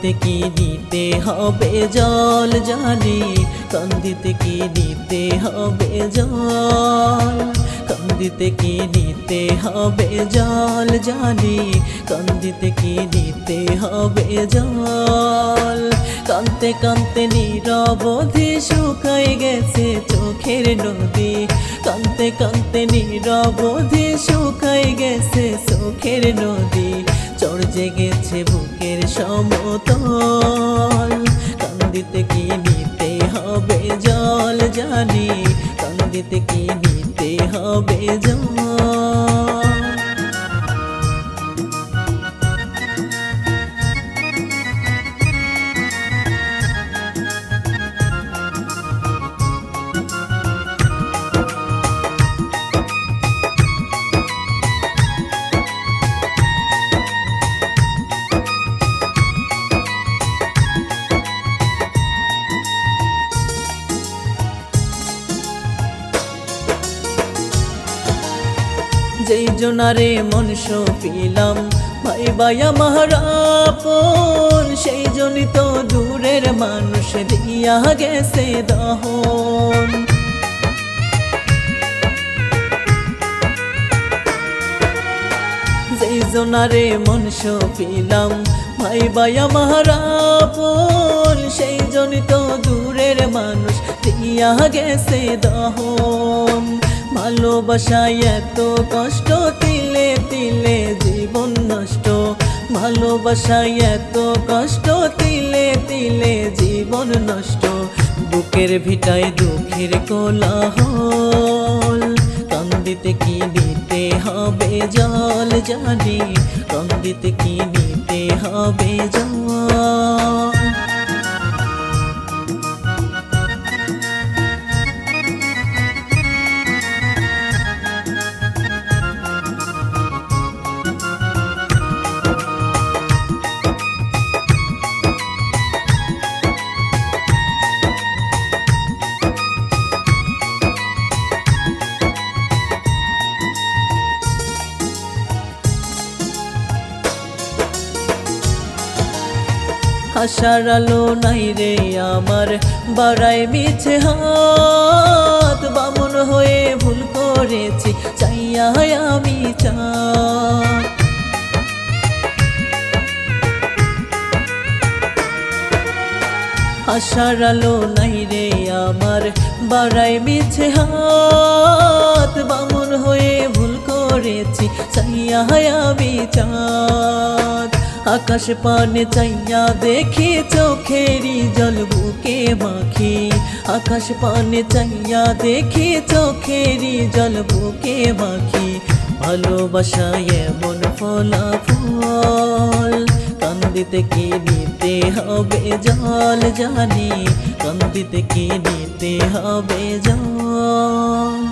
কান্দিতে কি নিতে হবে জল জানি, কান্দিতে কি নিতে হবে জল, কান্দিতে কি নিতে হবে জল জানি, কান্দিতে কি নিতে হবে জল। কান্তে কান্তে নীরবধি শুকাই গেছে চোখের নদী, কান্তে কান্তে নীরবধি শুকাই গেছে চোখের নদী। চর জেগেছে বুকের সমতল, কান্দিতে কি নিতে হবে জল জানি, কান্দিতে কি নিতে হবে জল। যেই জনারে মন সপিলাম ভাই আমার আপন, সেই জনই তো দূরের মানুষ দিয়া গেছে দহন। যেই জনারে মন সপিলাম ভাই আমার আপন, সেই জনই তো দূরের মানুষ দিয়া গেছে দহন। ভালোবাসায় এত কষ্ট তিলে তিলে জীবন নষ্ট, ভালোবাসায় এত কষ্ট তিলে তিলে জীবন নষ্ট। বুকের ভিটায় দুঃখের কোলাহল, কান্দিতে কি নিতে হবে জল জানি, কান্দিতে কি নিতে হবে জল। আশার আলো নাই রে আমার বাড়াই মিছে হাত, বামন হয়ে ভুল করেছি চাইয়া আমি চাঁদ। আশার আলো নাই রে আমার বাড়াই মিছে হাত, বামন হয়ে ভুল করেছি চাইয়া আমি চাঁদ। আকাশ পানে চাইয়া দেখি চোখেরই জল বুকে মাখি, আকাশ পানে চাইয়া দেখি চোখেরই জল বুকে মাখি। ভালোবাসায় এমন ফলাফল, কান্দিতে কি নিতে হবে জল জানি, কান্দিতে কি নিতে হবে জল।